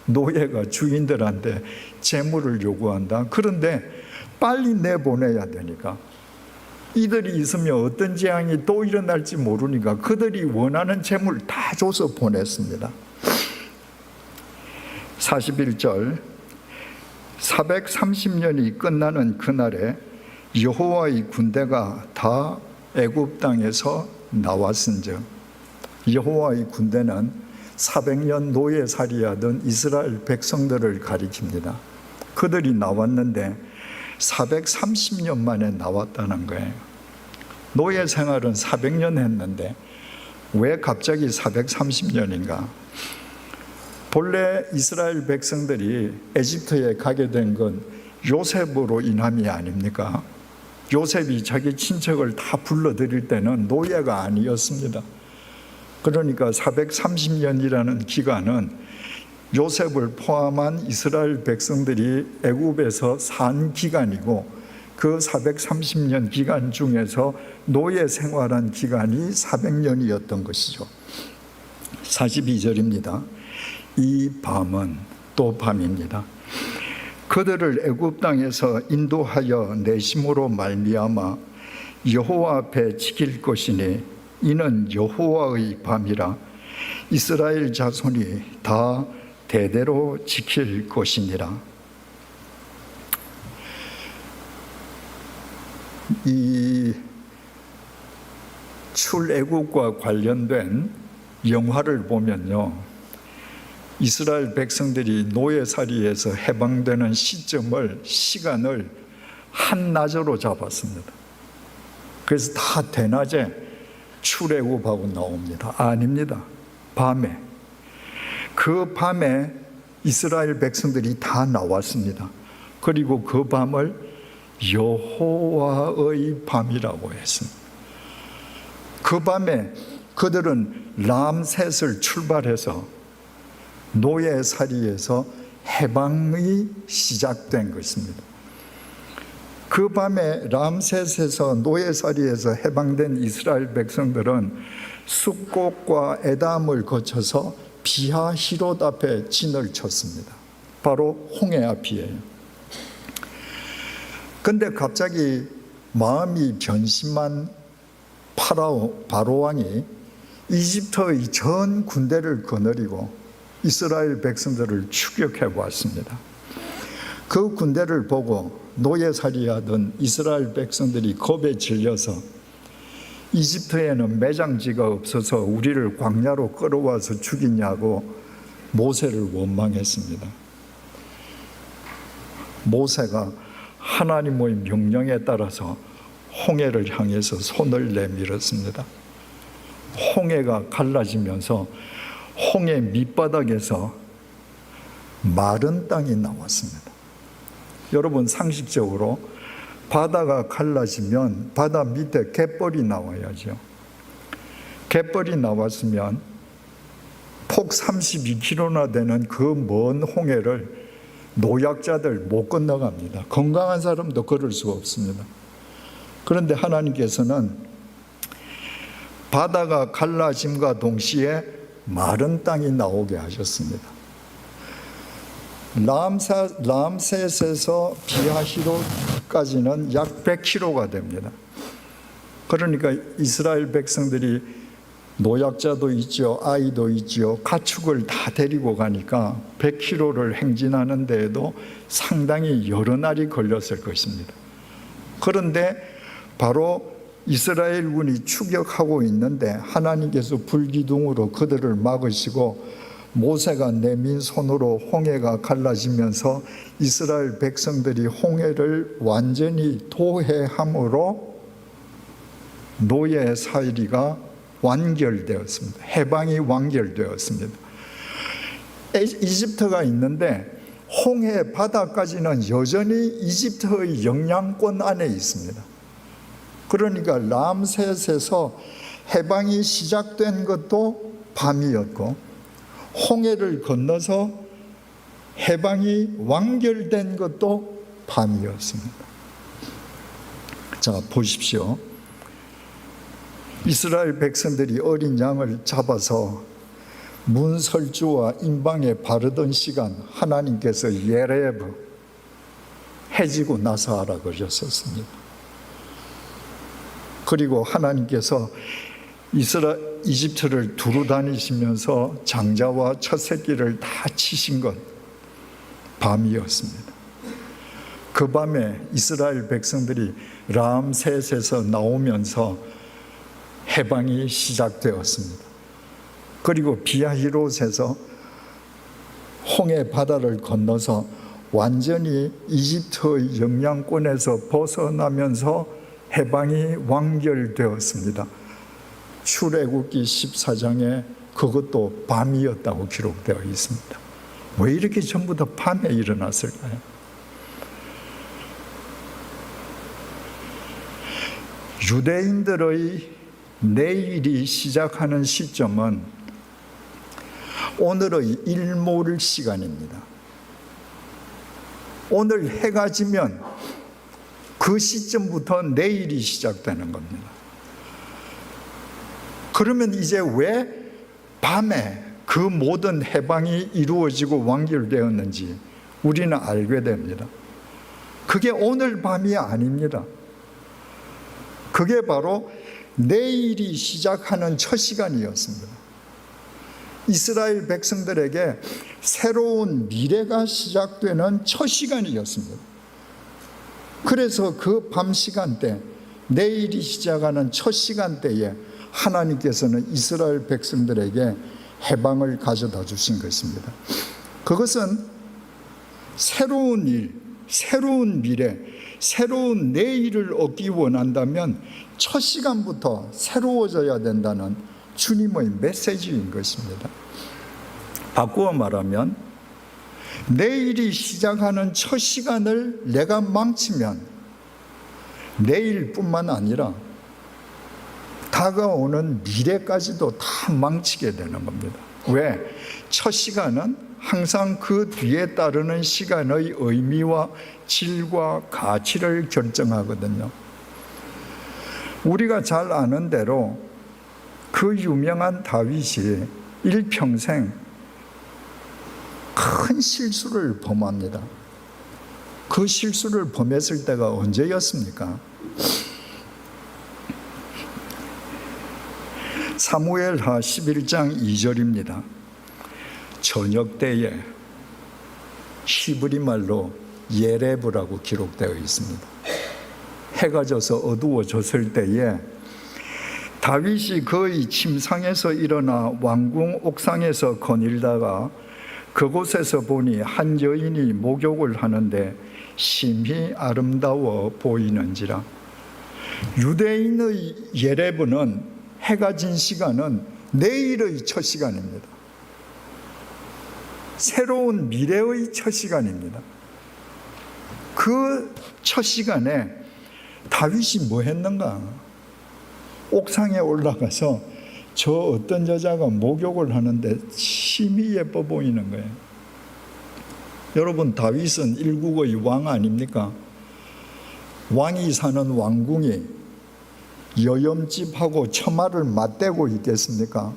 노예가 주인들한테 재물을 요구한다. 그런데 빨리 내보내야 되니까 이들이 있으면 어떤 재앙이 또 일어날지 모르니까 그들이 원하는 재물 다 줘서 보냈습니다. 41절 430년이 끝나는 그날에 여호와의 군대가 다 애굽 땅에서 나왔은즉 여호와의 군대는 400년 노예살이하던 이스라엘 백성들을 가리킵니다. 그들이 나왔는데 430년 만에 나왔다는 거예요. 노예 생활은 400년 했는데 왜 갑자기 430년인가? 본래 이스라엘 백성들이 에집트에 가게 된 건 요셉으로 인함이 아닙니까? 요셉이 자기 친척을 다 불러들일 때는 노예가 아니었습니다. 그러니까 430년이라는 기간은 요셉을 포함한 이스라엘 백성들이 애굽에서 산 기간이고 그 430년 기간 중에서 노예 생활한 기간이 400년이었던 것이죠. 42절입니다. 이 밤은 또 밤입니다. 그들을 애굽 땅에서 인도하여 내심으로 말미암아 여호와 앞에 지킬 것이니 이는 여호와의 밤이라 이스라엘 자손이 다 대대로 지킬 것이니라. 이 출애굽과 관련된 영화를 보면요, 이스라엘 백성들이 노예살이에서 해방되는 시간을 한낮으로 잡았습니다. 그래서 다 대낮에 출애굽하고 나옵니다. 아닙니다. 밤에. 그 밤에 이스라엘 백성들이 다 나왔습니다. 그리고 그 밤을 여호와의 밤이라고 했습니다. 그 밤에 그들은 람셋을 출발해서 노예살이에서 해방이 시작된 것입니다. 그 밤에 람셋에서 노예살이에서 해방된 이스라엘 백성들은 숫꽃과 에담을 거쳐서 비하히롯 앞에 진을 쳤습니다. 바로 홍해 앞이에요. 근데 갑자기 마음이 변심한 바로 왕이 이집트의 전 군대를 거느리고 이스라엘 백성들을 추격해 왔습니다. 그 군대를 보고 노예살이하던 이스라엘 백성들이 겁에 질려서 이집트에는 매장지가 없어서 우리를 광야로 끌어와서 죽이냐고 모세를 원망했습니다. 모세가 하나님의 명령에 따라서 홍해를 향해서 손을 내밀었습니다. 홍해가 갈라지면서 홍해 밑바닥에서 마른 땅이 나왔습니다. 여러분, 상식적으로 바다가 갈라지면 바다 밑에 갯벌이 나와야죠. 갯벌이 나왔으면 폭 32km나 되는 그 먼 홍해를 노약자들 못 건너갑니다. 건강한 사람도 걸을 수가 없습니다. 그런데 하나님께서는 바다가 갈라짐과 동시에 마른 땅이 나오게 하셨습니다. 람셋에서 비하히롯까지는 약 100km가 됩니다. 그러니까 이스라엘 백성들이 노약자도 있죠, 아이도 있죠, 가축을 다 데리고 가니까 100km를 행진하는 데에도 상당히 여러 날이 걸렸을 것입니다. 그런데 바로 이스라엘군이 추격하고 있는데 하나님께서 불기둥으로 그들을 막으시고 모세가 내민 손으로 홍해가 갈라지면서 이스라엘 백성들이 홍해를 완전히 도해함으로 노예살이가 완결되었습니다. 해방이 완결되었습니다. 이집트가 있는데 홍해 바다까지는 여전히 이집트의 영향권 안에 있습니다. 그러니까 람셋에서 해방이 시작된 것도 밤이었고 홍해를 건너서 해방이 완결된 것도 밤이었습니다. 자, 보십시오. 이스라엘 백성들이 어린 양을 잡아서 문설주와 임방에 바르던 시간 하나님께서 예레브 해지고 나서 하라 그러셨습니다. 그리고 하나님께서 이집트를 두루 다니시면서 장자와 첫 새끼를 다 치신 것 밤이었습니다. 그 밤에 이스라엘 백성들이 람셋에서 나오면서 해방이 시작되었습니다. 그리고 비하히롯에서 홍해 바다를 건너서 완전히 이집트의 영향권에서 벗어나면서 해방이 완결되었습니다. 출애굽기 14장에 그것도 밤이었다고 기록되어 있습니다. 왜 이렇게 전부 다 밤에 일어났을까요? 유대인들의 내일이 시작하는 시점은 오늘의 일몰 시간입니다. 오늘 해가 지면 그 시점부터 내일이 시작되는 겁니다. 그러면 이제 왜 밤에 그 모든 해방이 이루어지고 완결되었는지 우리는 알게 됩니다. 그게 오늘 밤이 아닙니다. 그게 바로 내일이 시작하는 첫 시간이었습니다. 이스라엘 백성들에게 새로운 미래가 시작되는 첫 시간이었습니다. 그래서 그 밤 시간대, 내일이 시작하는 첫 시간대에 하나님께서는 이스라엘 백성들에게 해방을 가져다 주신 것입니다. 그것은 새로운 일, 새로운 미래, 새로운 내일을 얻기 원한다면 첫 시간부터 새로워져야 된다는 주님의 메시지인 것입니다. 바꾸어 말하면 내일이 시작하는 첫 시간을 내가 망치면 내일뿐만 아니라 다가오는 미래까지도 다 망치게 되는 겁니다. 왜? 첫 시간은 항상 그 뒤에 따르는 시간의 의미와 질과 가치를 결정하거든요. 우리가 잘 아는 대로 그 유명한 다윗이 일평생 큰 실수를 범합니다. 그 실수를 범했을 때가 언제였습니까? 사무엘하 11장 2절입니다. 저녁 때에 히브리 말로 예레브라고 기록되어 있습니다. 해가 져서 어두워졌을 때에 다윗이 거의 침상에서 일어나 왕궁 옥상에서 거닐다가 그곳에서 보니 한 여인이 목욕을 하는데 심히 아름다워 보이는지라. 유대인의 예레브는 해가 진 시간은 내일의 첫 시간입니다. 새로운 미래의 첫 시간입니다. 그 첫 시간에 다윗이 뭐 했는가? 옥상에 올라가서 저 어떤 여자가 목욕을 하는데 심히 예뻐 보이는 거예요. 여러분, 다윗은 일국의 왕 아닙니까? 왕이 사는 왕궁이 여염집하고 처마를 맞대고 있겠습니까?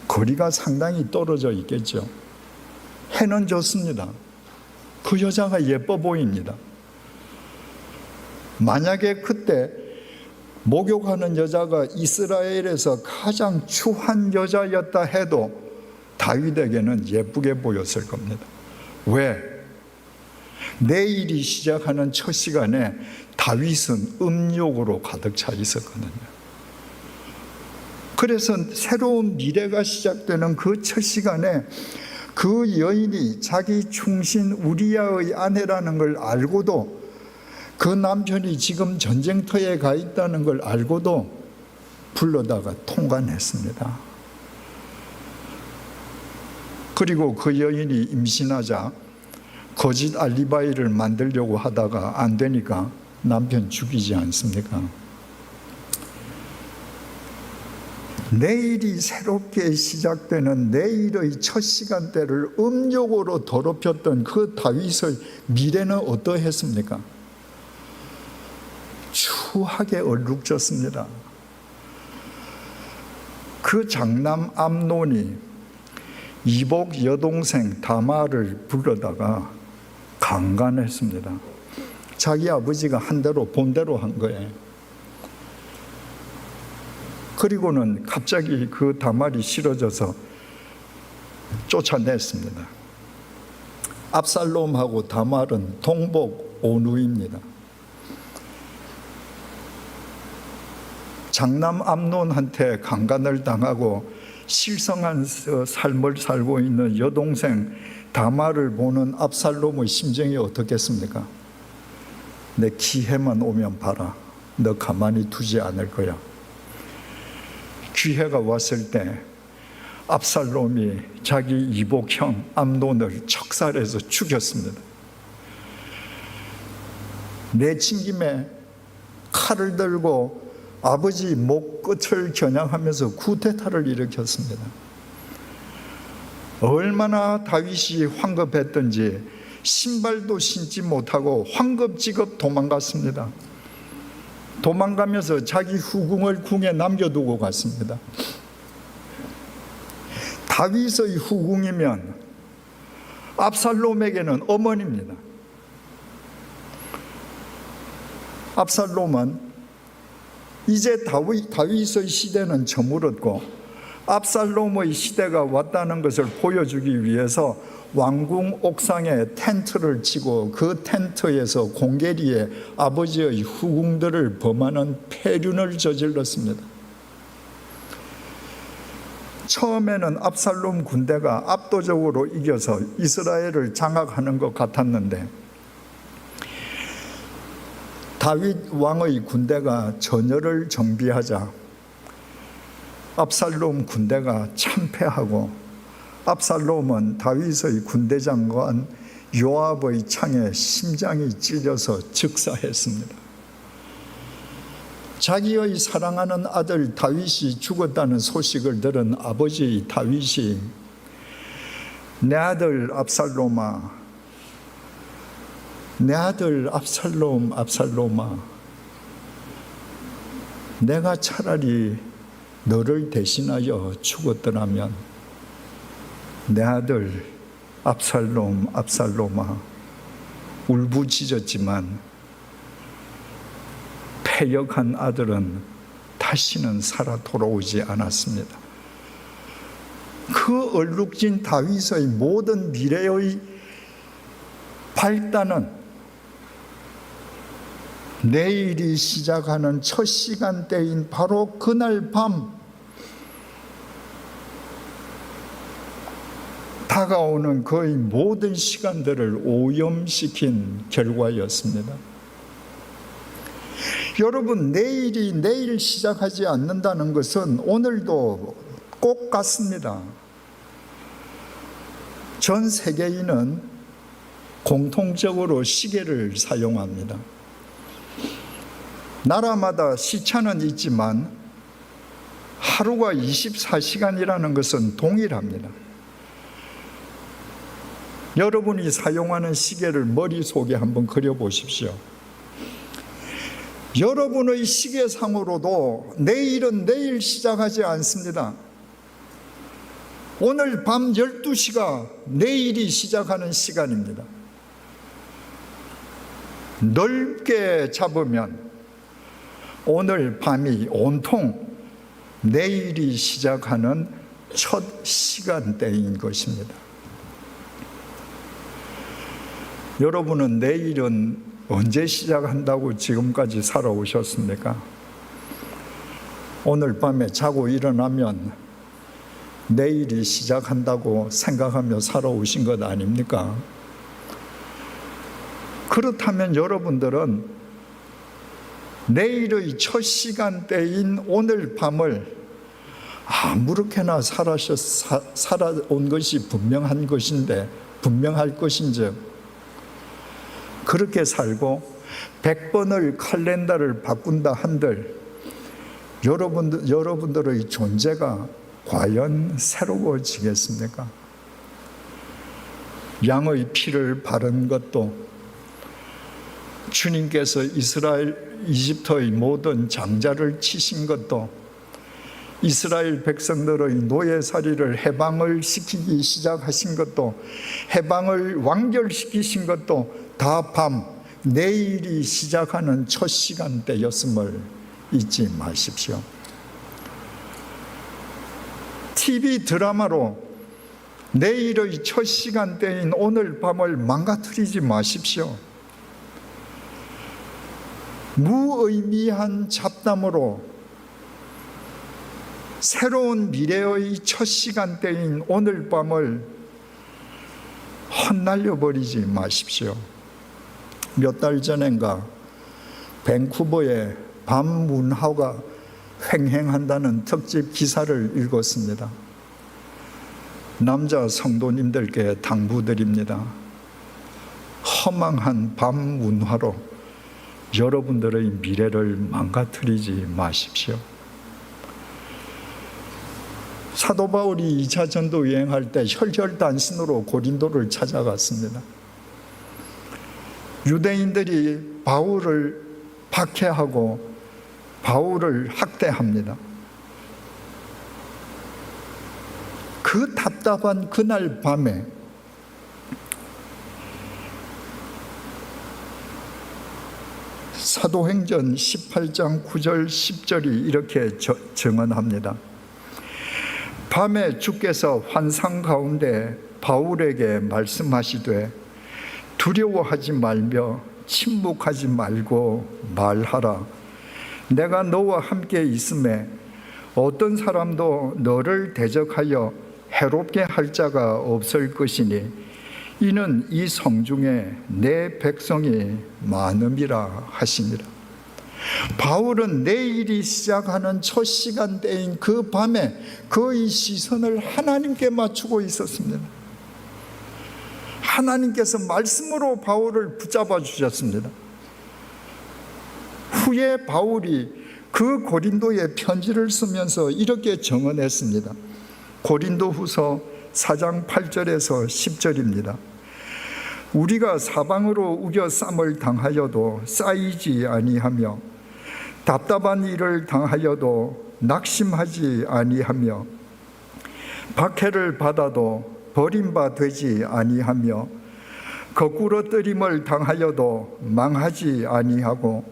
거리가 상당히 떨어져 있겠죠. 해는 좋습니다. 그 여자가 예뻐 보입니다. 만약에 그때 목욕하는 여자가 이스라엘에서 가장 추한 여자였다 해도 다윗에게는 예쁘게 보였을 겁니다. 왜? 내일이 시작하는 첫 시간에 다윗은 음욕으로 가득 차 있었거든요. 그래서 새로운 미래가 시작되는 그 첫 시간에 그 여인이 자기 충신 우리야의 아내라는 걸 알고도, 그 남편이 지금 전쟁터에 가 있다는 걸 알고도 불러다가 통관했습니다. 그리고 그 여인이 임신하자 거짓 알리바이를 만들려고 하다가 안 되니까 남편 죽이지 않습니까? 내일이 새롭게 시작되는 내일의 첫 시간대를 음욕으로 더럽혔던 그 다윗의 미래는 어떠했습니까? 추하게 얼룩졌습니다. 그 장남 암논이 이복 여동생 다말을 불러다가 강간했습니다. 자기 아버지가 한 대로 본대로 한 거예요. 그리고는 갑자기 그 다말이 싫어져서 쫓아냈습니다. 압살롬하고 다말은 동복 오누입니다. 장남 암논한테 강간을 당하고 실성한 삶을 살고 있는 여동생 다말을 보는 압살롬의 심정이 어떻겠습니까? 내 기회만 오면 봐라. 너 가만히 두지 않을 거야. 기회가 왔을 때 압살롬이 자기 이복형 암논을 척살해서 죽였습니다. 내친김에 칼을 들고 아버지 목 끝을 겨냥하면서 쿠데타를 일으켰습니다. 얼마나 다윗이 황급했던지 신발도 신지 못하고 황급지급 도망갔습니다. 도망가면서 자기 후궁을 궁에 남겨두고 갔습니다. 다윗의 후궁이면 압살롬에게는 어머니입니다. 압살롬은 이제 다윗의 시대는 저물었고 압살롬의 시대가 왔다는 것을 보여주기 위해서 왕궁 옥상에 텐트를 치고 그 텐트에서 공개리에 아버지의 후궁들을 범하는 폐륜을 저질렀습니다. 처음에는 압살롬 군대가 압도적으로 이겨서 이스라엘을 장악하는 것 같았는데 다윗 왕의 군대가 전열을 정비하자 압살롬 군대가 참패하고 압살롬은 다윗의 군대장관 요압의 창에 심장이 찔려서 즉사했습니다. 자기의 사랑하는 아들 다윗이 죽었다는 소식을 들은 아버지 다윗이 내 아들 압살롬아, 내 아들 압살롬아, 내가 차라리 너를 대신하여 죽었더라면 내 아들 압살롬아, 울부짖었지만 패역한 아들은 다시는 살아 돌아오지 않았습니다. 그 얼룩진 다윗의 모든 미래의 발단은 내일이 시작하는 첫 시간대인 바로 그날 밤 다가오는 거의 모든 시간들을 오염시킨 결과였습니다. 여러분, 내일이 내일 시작하지 않는다는 것은 오늘도 꼭 같습니다. 전 세계인은 공통적으로 시계를 사용합니다. 나라마다 시차는 있지만 하루가 24시간이라는 것은 동일합니다. 여러분이 사용하는 시계를 머릿속에 한번 그려보십시오. 여러분의 시계상으로도 내일은 내일 시작하지 않습니다. 오늘 밤 12시가 내일이 시작하는 시간입니다. 넓게 잡으면 오늘 밤이 온통 내일이 시작하는 첫 시간대인 것입니다. 여러분은 내일은 언제 시작한다고 지금까지 살아오셨습니까? 오늘 밤에 자고 일어나면 내일이 시작한다고 생각하며 살아오신 것 아닙니까? 그렇다면 여러분들은 내일의 첫 시간대인 오늘 밤을 아무렇게나 살아온 것이 분명할 것인즉 그렇게 살고 100번을 칼렌더를 바꾼다 한들 여러분들의 존재가 과연 새로워지겠습니까? 양의 피를 바른 것도 주님께서 이집트의 모든 장자를 치신 것도 이스라엘 백성들의 노예살이를 해방을 시키기 시작하신 것도 해방을 완결시키신 것도 다 밤 내일이 시작하는 첫 시간대였음을 잊지 마십시오. TV 드라마로 내일의 첫 시간대인 오늘 밤을 망가뜨리지 마십시오. 무의미한 잡담으로 새로운 미래의 첫 시간대인 오늘 밤을 헛날려 버리지 마십시오. 몇 달 전인가 밴쿠버에 밤문화가 횡행한다는 특집 기사를 읽었습니다. 남자 성도님들께 당부드립니다. 허망한 밤문화로 여러분들의 미래를 망가뜨리지 마십시오. 사도 바울이 2차 전도 여행할 때 혈혈단신으로 고린도를 찾아갔습니다. 유대인들이 바울을 박해하고 바울을 학대합니다. 그 답답한 그날 밤에 사도행전 18장 9절 10절이 이렇게 증언합니다. 밤에 주께서 환상 가운데 바울에게 말씀하시되 두려워하지 말며 침묵하지 말고 말하라. 내가 너와 함께 있음에 어떤 사람도 너를 대적하여 해롭게 할 자가 없을 것이니 이는 이 성중에 내 백성이 많음이라 하시니라. 바울은 내일이 시작하는 첫 시간대인 그 밤에 그의 시선을 하나님께 맞추고 있었습니다. 하나님께서 말씀으로 바울을 붙잡아 주셨습니다. 후에 바울이 그 고린도에 편지를 쓰면서 이렇게 정언했습니다. 고린도후서 4장 8절에서 10절입니다. 우리가 사방으로 우겨쌈을 당하여도 쌓이지 아니하며 답답한 일을 당하여도 낙심하지 아니하며 박해를 받아도 버림받지 아니하며 거꾸러뜨림을 당하여도 망하지 아니하고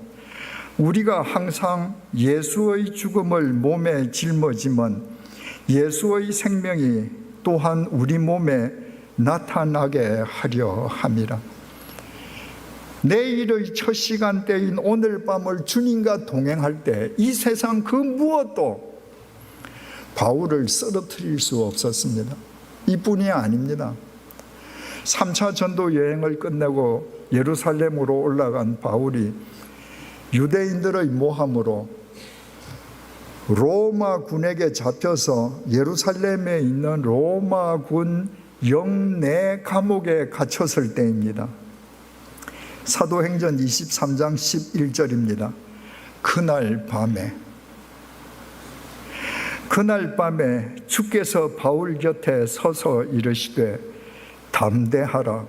우리가 항상 예수의 죽음을 몸에 짊어지면 예수의 생명이 또한 우리 몸에 나타나게 하려 함이라. 내일의 첫 시간대인 오늘 밤을 주님과 동행할 때 이 세상 그 무엇도 바울을 쓰러뜨릴 수 없었습니다. 이뿐이 아닙니다. 3차 전도 여행을 끝내고 예루살렘으로 올라간 바울이 유대인들의 모함으로 로마 군에게 잡혀서 예루살렘에 있는 로마 군 영내 감옥에 갇혔을 때입니다. 사도행전 23장 11절입니다. 그날 밤에 주께서 바울 곁에 서서 이르시되 담대하라.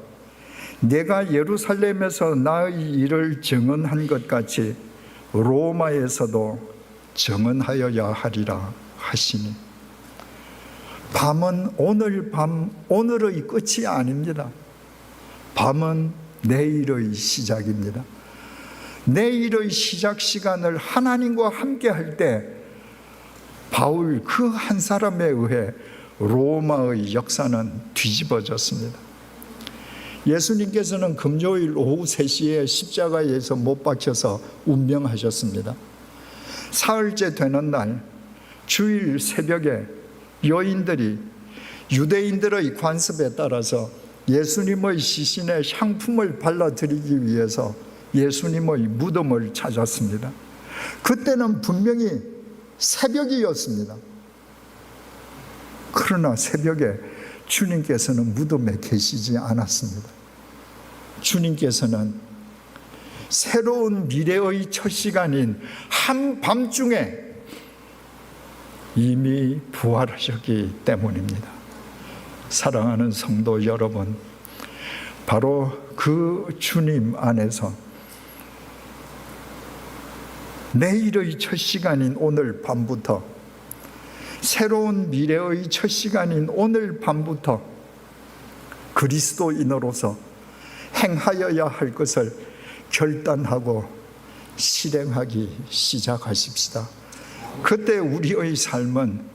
내가 예루살렘에서 나의 일을 증언한 것 같이 로마에서도 증언하여야 하리라 하시니, 밤은 오늘 밤, 오늘의 끝이 아닙니다. 밤은 내일의 시작입니다. 내일의 시작 시간을 하나님과 함께 할 때 바울 그 한 사람에 의해 로마의 역사는 뒤집어졌습니다. 예수님께서는 금요일 오후 3시에 십자가에서 못 박혀서 운명하셨습니다. 사흘째 되는 날 주일 새벽에 여인들이 유대인들의 관습에 따라서 예수님의 시신에 향품을 발라드리기 위해서 예수님의 무덤을 찾았습니다. 그때는 분명히 새벽이었습니다. 그러나 새벽에 주님께서는 무덤에 계시지 않았습니다. 주님께서는 새로운 미래의 첫 시간인 한밤중에 이미 부활하셨기 때문입니다. 사랑하는 성도 여러분, 바로 그 주님 안에서 내일의 첫 시간인 오늘 밤부터, 새로운 미래의 첫 시간인 오늘 밤부터 그리스도인으로서 행하여야 할 것을 결단하고 실행하기 시작하십시다. 그때 우리의 삶은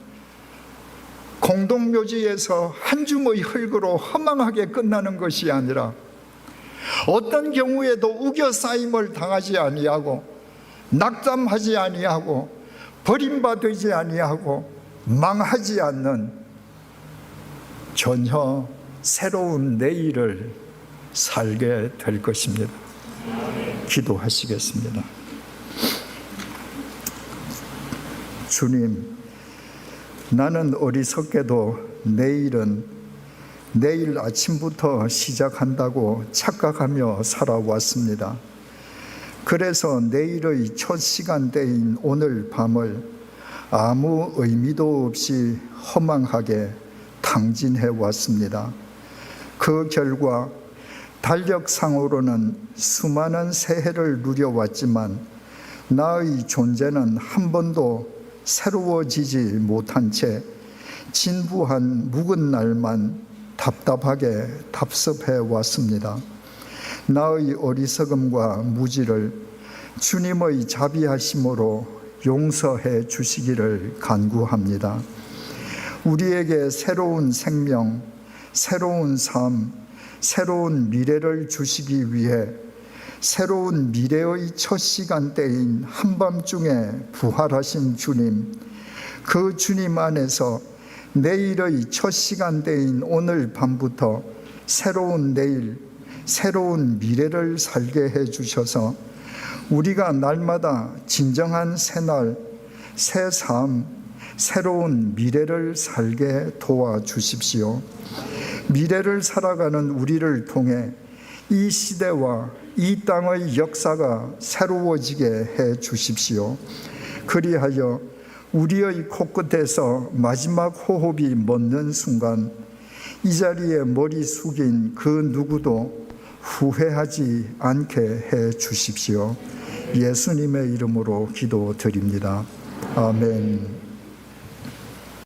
공동묘지에서 한 줌의 흙으로 허망하게 끝나는 것이 아니라 어떤 경우에도 우겨싸임을 당하지 아니하고 낙담하지 아니하고 버림받지 아니하고 망하지 않는 전혀 새로운 내일을 살게 될 것입니다. 기도하시겠습니다. 주님, 나는 어리석게도 내일 아침부터 시작한다고 착각하며 살아왔습니다. 그래서 내일의 첫 시간대인 오늘 밤을 아무 의미도 없이 허망하게 탕진해 왔습니다. 그 결과 달력상으로는 수많은 새해를 누려왔지만 나의 존재는 한 번도 새로워지지 못한 채 진부한 묵은 날만 답답하게 답습해 왔습니다. 나의 어리석음과 무지를 주님의 자비하심으로 용서해 주시기를 간구합니다. 우리에게 새로운 생명, 새로운 삶, 새로운 미래를 주시기 위해 새로운 미래의 첫 시간대인 한밤중에 부활하신 주님, 그 주님 안에서 내일의 첫 시간대인 오늘 밤부터 새로운 내일, 새로운 미래를 살게 해 주셔서 우리가 날마다 진정한 새날, 새 삶, 새로운 미래를 살게 도와주십시오. 미래를 살아가는 우리를 통해 이 시대와 이 땅의 역사가 새로워지게 해 주십시오. 그리하여 우리의 코끝에서 마지막 호흡이 멎는 순간 이 자리에 머리 숙인 그 누구도 후회하지 않게 해 주십시오. 예수님의 이름으로 기도드립니다. 아멘.